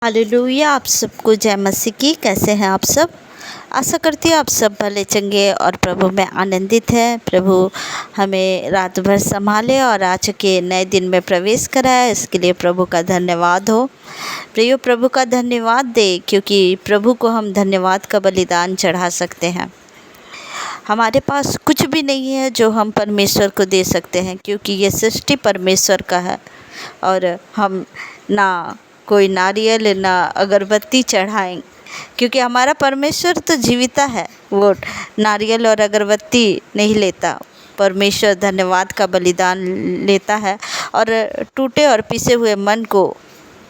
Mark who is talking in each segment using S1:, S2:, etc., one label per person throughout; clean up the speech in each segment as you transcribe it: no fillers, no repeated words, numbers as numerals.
S1: Hallelujah. आप सबको जय मसीह की। कैसे हैं आप सब? आशा करती हूँ आप सब भले चंगे और प्रभु में आनंदित हैं। प्रभु हमें रात भर संभाले और आज के नए दिन में प्रवेश कराया, इसके लिए प्रभु का धन्यवाद हो। प्रियो, प्रभु का धन्यवाद दे, क्योंकि प्रभु को हम धन्यवाद का बलिदान चढ़ा सकते हैं। हमारे पास कुछ भी नहीं है जो हम परमेश्वर को दे सकते हैं, क्योंकि ये सृष्टि परमेश्वर का है और हम ना कोई नारियल ना अगरबत्ती चढ़ाएं, क्योंकि हमारा परमेश्वर तो जीविता है। वो नारियल और अगरबत्ती नहीं लेता। परमेश्वर धन्यवाद का बलिदान लेता है और टूटे और पिसे हुए मन को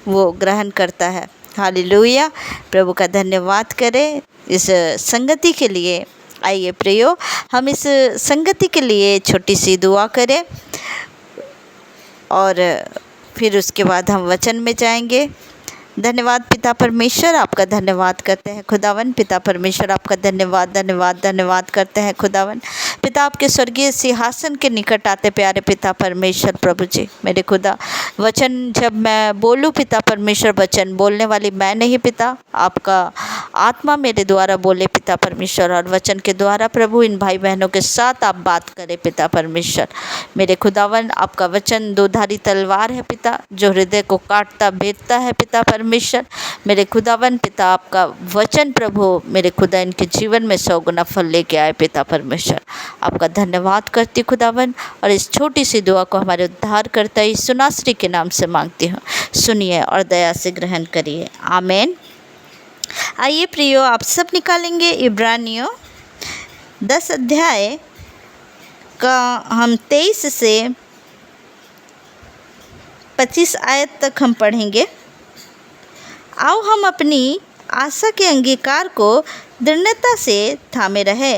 S1: वो ग्रहण करता है। हालेलुया। प्रभु का धन्यवाद करें इस संगति के लिए। आइए प्रियो, हम इस संगति के लिए छोटी सी दुआ करें और फिर उसके बाद हम वचन में जाएंगे। धन्यवाद पिता परमेश्वर, आपका धन्यवाद करते हैं खुदावन। पिता परमेश्वर, आपका धन्यवाद धन्यवाद धन्यवाद करते हैं खुदावन। पिता, आपके स्वर्गीय सिंहासन के निकट आते प्यारे पिता परमेश्वर प्रभु जी, मेरे खुदा, वचन जब मैं बोलूँ पिता परमेश्वर, वचन बोलने वाली मैं नहीं पिता, आपका आत्मा मेरे द्वारा बोले पिता परमेश्वर, और वचन के द्वारा प्रभु इन भाई बहनों के साथ आप बात करें पिता परमेश्वर। मेरे खुदावन, आपका वचन दोधारी तलवार है पिता, जो हृदय को काटता भेदता है पिता परमेश्वर। मेरे खुदावन पिता, आपका वचन प्रभु मेरे खुदा इनके जीवन में 100 गुना फल लेके आए पिता परमेश्वर। आपका धन्यवाद करती खुदावन, और इस छोटी सी दुआ को हमारे उद्धार करता यीशु नासरी के नाम से मांगती हूँ। सुनिए और दया से ग्रहण करिए। आमीन। आइए प्रियो, आप सब निकालेंगे इब्रानियों 10 अध्याय का हम 23 से 25 आयत तक हम पढ़ेंगे। आओ हम अपनी आशा के अंगीकार को दृढ़ता से थामे रहे,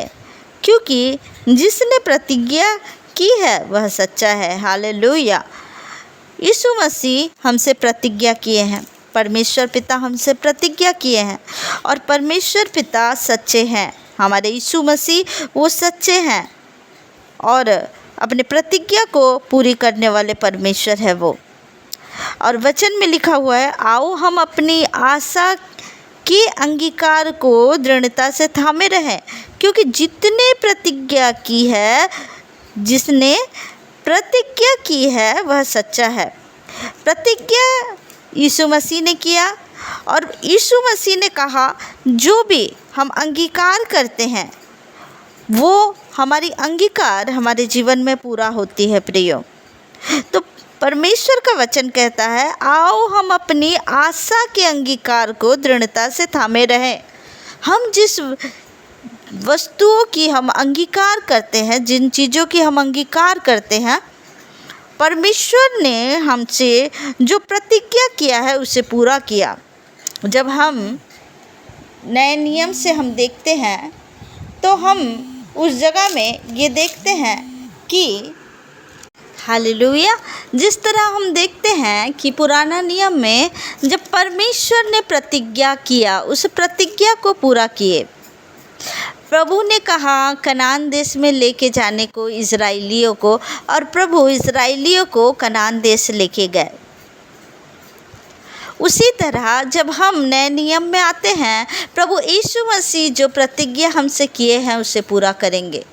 S1: क्योंकि जिसने प्रतिज्ञा की है वह सच्चा है। हालेलुया। यीशु मसीह हमसे प्रतिज्ञा किए हैं, परमेश्वर पिता हमसे प्रतिज्ञा किए हैं, और परमेश्वर पिता सच्चे हैं। हमारे यीशु मसीह वो सच्चे हैं और अपने प्रतिज्ञा को पूरी करने वाले परमेश्वर है वो। और वचन में लिखा हुआ है, आओ हम अपनी आशा के अंगीकार को दृढ़ता से थामे रहें, क्योंकि जिसने प्रतिज्ञा की है वह सच्चा है। प्रतिज्ञा यीशु मसीह ने किया, और यीशु मसीह ने कहा जो भी हम अंगीकार करते हैं वो हमारी अंगीकार हमारे जीवन में पूरा होती है प्रियो। तो परमेश्वर का वचन कहता है, आओ हम अपनी आशा के अंगीकार को दृढ़ता से थामे रहें। हम जिस वस्तुओं की हम अंगीकार करते हैं, जिन चीज़ों की हम अंगीकार करते हैं, परमेश्वर ने हमसे जो प्रतिज्ञा किया है उसे पूरा किया। जब हम नए नियम से हम देखते हैं तो हम उस जगह में ये देखते हैं कि हालेलुया, जिस तरह हम देखते हैं कि पुराना नियम में जब परमेश्वर ने प्रतिज्ञा किया, उस प्रतिज्ञा को पूरा किए। प्रभु ने कहा कनान देश में लेके जाने को इज़राइलियों को, और प्रभु इज़राइलियों को कनान देश लेके गए। उसी तरह जब हम नए नियम में आते हैं, प्रभु यीशु मसीह जो प्रतिज्ञा हमसे किए हैं उसे पूरा करेंगे।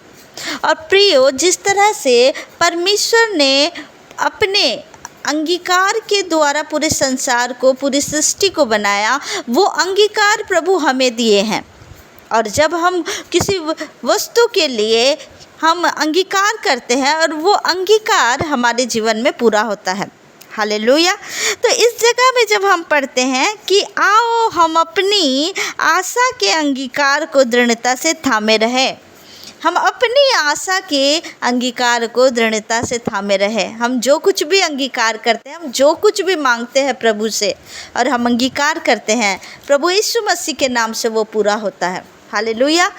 S1: और प्रियो, जिस तरह से परमेश्वर ने अपने अंगीकार के द्वारा पूरे संसार को, पूरी सृष्टि को बनाया, वो अंगीकार प्रभु हमें दिए हैं। और जब हम किसी वस्तु के लिए हम अंगीकार करते हैं और वो अंगीकार हमारे जीवन में पूरा होता है। हालेलुया। तो इस जगह में जब हम पढ़ते हैं कि आओ हम अपनी आशा के अंगीकार को दृढ़ता से थामे रहें, हम अपनी आशा के अंगीकार को दृढ़ता से थामे रहे। हम जो कुछ भी अंगीकार करते हैं, हम जो कुछ भी मांगते हैं प्रभु से और हम अंगीकार करते हैं, प्रभु यीशु मसीह के नाम से वो पूरा होता है। हालेलुया।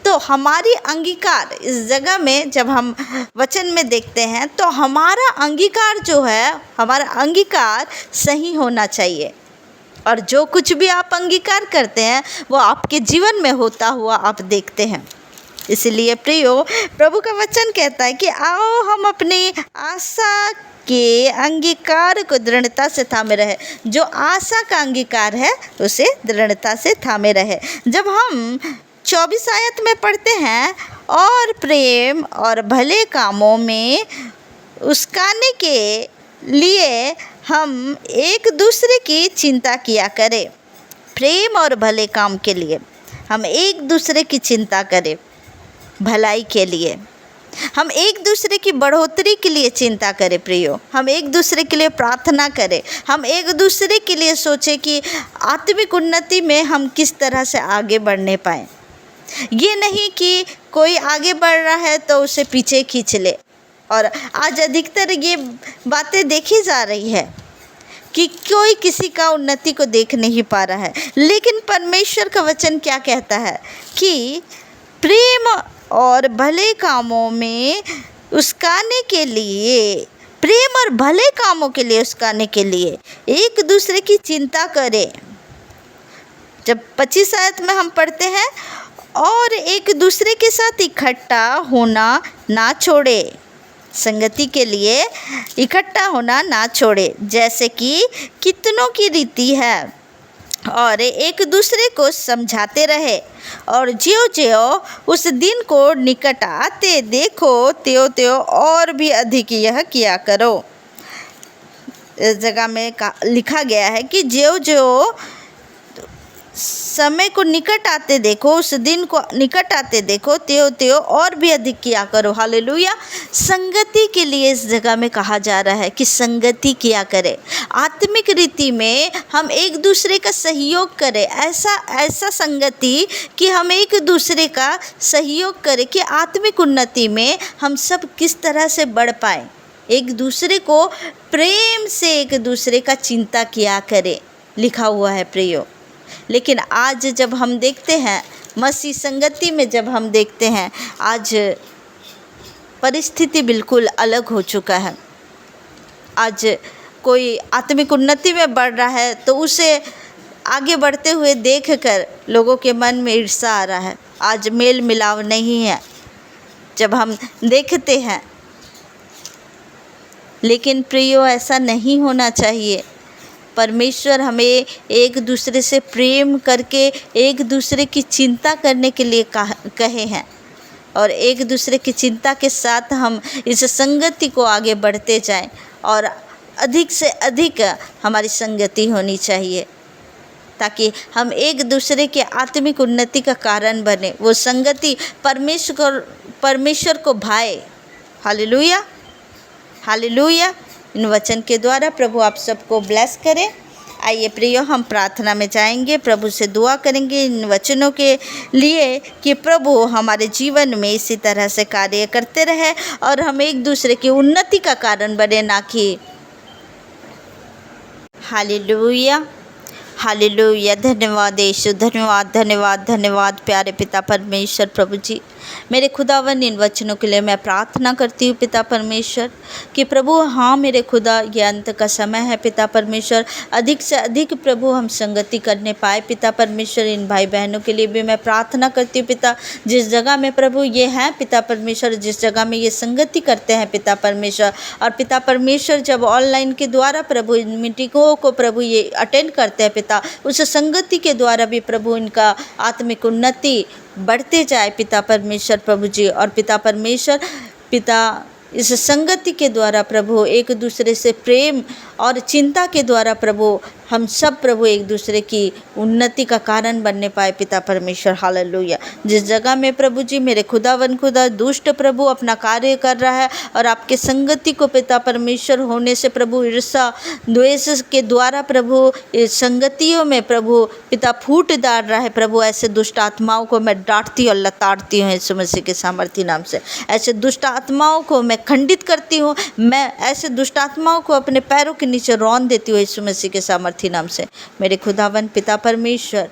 S1: तो हमारी अंगीकार इस जगह में जब हम वचन में देखते हैं तो हमारा अंगीकार जो है, हमारा अंगीकार सही होना चाहिए, और जो कुछ भी आप अंगीकार करते हैं वो आपके जीवन में होता हुआ आप देखते हैं। इसलिए प्रियो, प्रभु का वचन कहता है कि आओ हम अपनी आशा के अंगीकार को दृढ़ता से थामे रहे। जो आशा का अंगीकार है उसे दृढ़ता से थामे रहे। जब हम 24 आयत में पढ़ते हैं, और प्रेम और भले कामों में उस्काने के लिए हम एक दूसरे की चिंता किया करें। प्रेम और भले काम के लिए हम एक दूसरे की चिंता करें, भलाई के लिए हम एक दूसरे की बढ़ोतरी के लिए चिंता करें। प्रियो, हम एक दूसरे के लिए प्रार्थना करें। हम एक दूसरे के लिए सोचें कि आत्मिक उन्नति में हम किस तरह से आगे बढ़ने पाएँ। ये नहीं कि कोई आगे बढ़ रहा है तो उसे पीछे खींच ले। और आज अधिकतर ये बातें देखी जा रही है कि कोई किसी का उन्नति को देख नहीं पा रहा है। लेकिन परमेश्वर का वचन क्या कहता है कि प्रेम और भले कामों में उस्काने के लिए, प्रेम और भले कामों के लिए उस्काने के लिए एक दूसरे की चिंता करें। जब 25 आयत में हम पढ़ते हैं, और एक दूसरे के साथ इकट्ठा होना ना छोड़े, संगति के लिए इकट्ठा होना ना छोड़े, जैसे कि कितनों की रीति है, और एक दूसरे को समझाते रहे। और ज्यों ज्यों उस दिन को निकट आते देखो, त्यों त्यों और भी अधिक यह किया करो। इस जगह में लिखा गया है कि ज्यों ज्यों समय को निकट आते देखो, उस दिन को निकट आते देखो, त्यों त्यों और भी अधिक किया करो। हालेलुया। संगति के लिए इस जगह में कहा जा रहा है कि संगति किया करें। आत्मिक रीति में हम एक दूसरे का सहयोग करें। ऐसा संगति कि हम एक दूसरे का सहयोग करें कि आत्मिक उन्नति में हम सब किस तरह से बढ़ पाएँ। एक दूसरे को प्रेम से एक दूसरे का चिंता किया करें, लिखा हुआ है प्रियो। लेकिन आज जब हम देखते हैं मसीह संगति में, जब हम देखते हैं आज परिस्थिति बिल्कुल अलग हो चुका है। आज कोई आत्मिक उन्नति में बढ़ रहा है तो उसे आगे बढ़ते हुए देखकर लोगों के मन में ईर्ष्या आ रहा है। आज मेल मिलाव नहीं है जब हम देखते हैं। लेकिन प्रियो, ऐसा नहीं होना चाहिए। परमेश्वर हमें एक दूसरे से प्रेम करके एक दूसरे की चिंता करने के लिए कहे हैं, और एक दूसरे की चिंता के साथ हम इस संगति को आगे बढ़ते जाएं, और अधिक से अधिक हमारी संगति होनी चाहिए ताकि हम एक दूसरे के आत्मिक उन्नति का कारण बने। वो संगति परमेश्वर को भाए। Hallelujah, hallelujah. इन वचन के द्वारा प्रभु आप सबको ब्लेस करें। आइए प्रियो, हम प्रार्थना में जाएंगे, प्रभु से दुआ करेंगे इन वचनों के लिए कि प्रभु हमारे जीवन में इसी तरह से कार्य करते रहे और हम एक दूसरे की उन्नति का कारण बने, ना कि। Hallelujah, hallelujah. धन्यवाद यीशु, धन्यवाद धन्यवाद धन्यवाद प्यारे पिता परमेश्वर। प्रभु जी, मेरे खुदावन, इन वचनों के लिए मैं प्रार्थना करती हूँ पिता परमेश्वर कि प्रभु हाँ मेरे खुदा, ये अंत का समय है पिता परमेश्वर। अधिक से अधिक प्रभु हम संगति करने पाए पिता परमेश्वर। इन भाई बहनों के लिए भी मैं प्रार्थना करती हूँ पिता, जिस जगह में प्रभु ये हैं पिता परमेश्वर, जिस जगह में ये संगति करते हैं पिता परमेश्वर। और पिता परमेश्वर जब ऑनलाइन के द्वारा प्रभु इन मीटिंगों को प्रभु ये अटेंड करते हैं पिता, उस संगति के द्वारा भी प्रभु इनका आत्मिक उन्नति बढ़ते जाए पिता परमेश्वर प्रभु जी। और पिता परमेश्वर, पिता इस संगति के द्वारा प्रभु एक दूसरे से प्रेम और चिंता के द्वारा प्रभु हम सब प्रभु एक दूसरे की उन्नति का कारण बनने पाए पिता परमेश्वर। हालेलुया। जिस जगह में प्रभु जी मेरे खुदावन खुदा दुष्ट प्रभु अपना कार्य कर रहा है और आपके संगति को पिता परमेश्वर होने से प्रभु ईर्ष्या द्वेष के द्वारा प्रभु इस संगतियों में प्रभु पिता फूट डाल रहा है प्रभु, ऐसे दुष्ट आत्माओं को मैं डांटती और लताड़ती हूँ यीशु मसीह के सामर्थी नाम से। ऐसे दुष्ट आत्माओं को मैं खंडित करती हूँ, मैं ऐसे दुष्ट आत्माओं को अपने पैरों के नीचे रौंद देती हूँ यीशु मसीह के सामर्थी नाम से। मेरे खुदावन पिता परमेश्वर,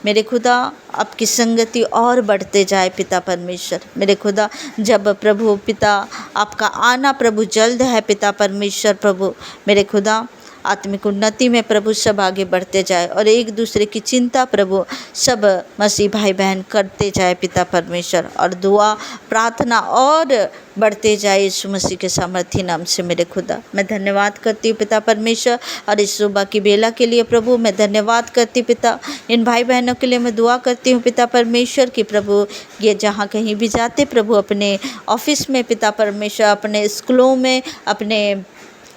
S1: मेरे खुदा आपकी संगति और बढ़ते जाए पिता परमेश्वर। मेरे खुदा जब प्रभु पिता आपका आना प्रभु जल्द है पिता परमेश्वर प्रभु, मेरे खुदा आत्मिक उन्नति में प्रभु सब आगे बढ़ते जाए और एक दूसरे की चिंता प्रभु सब मसीह भाई बहन करते जाए पिता परमेश्वर, और दुआ प्रार्थना और बढ़ते जाए यीशु मसीह के सामर्थी नाम से मेरे खुदा। मैं धन्यवाद करती हूँ पिता परमेश्वर, और इस सुबह की बेला के लिए प्रभु मैं धन्यवाद करती हूँ पिता। इन भाई बहनों के लिए मैं दुआ करती हूँ पिता परमेश्वर कि प्रभु ये जहाँ कहीं भी जाते प्रभु, अपने ऑफिस में पिता परमेश्वर, अपने स्कूलों में, अपने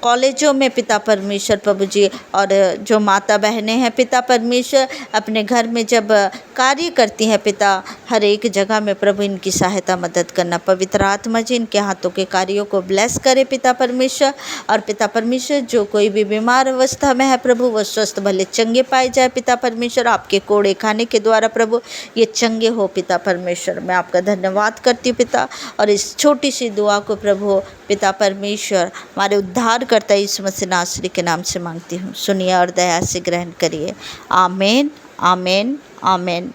S1: कॉलेजों में पिता परमेश्वर प्रभु जी, और जो माता बहनें हैं पिता परमेश्वर अपने घर में जब कार्य करती हैं पिता, हर एक जगह में प्रभु इनकी सहायता मदद करना। पवित्र आत्मा जी इनके हाथों के कार्यों को ब्लेस करे पिता परमेश्वर, और पिता परमेश्वर जो कोई भी बीमार अवस्था में है प्रभु वो स्वस्थ भले चंगे पाए जाए पिता परमेश्वर। आपके कोड़े खाने के द्वारा प्रभु ये चंगे हो पिता परमेश्वर। मैं आपका धन्यवाद करती हूँ पिता, और इस छोटी सी दुआ को प्रभु पिता परमेश्वर हमारे उद्धार करता यीशु मसीह नासरी के नाम से मांगती हूँ, सुनिए और दया से ग्रहण करिए। आमीन आमीन आमीन।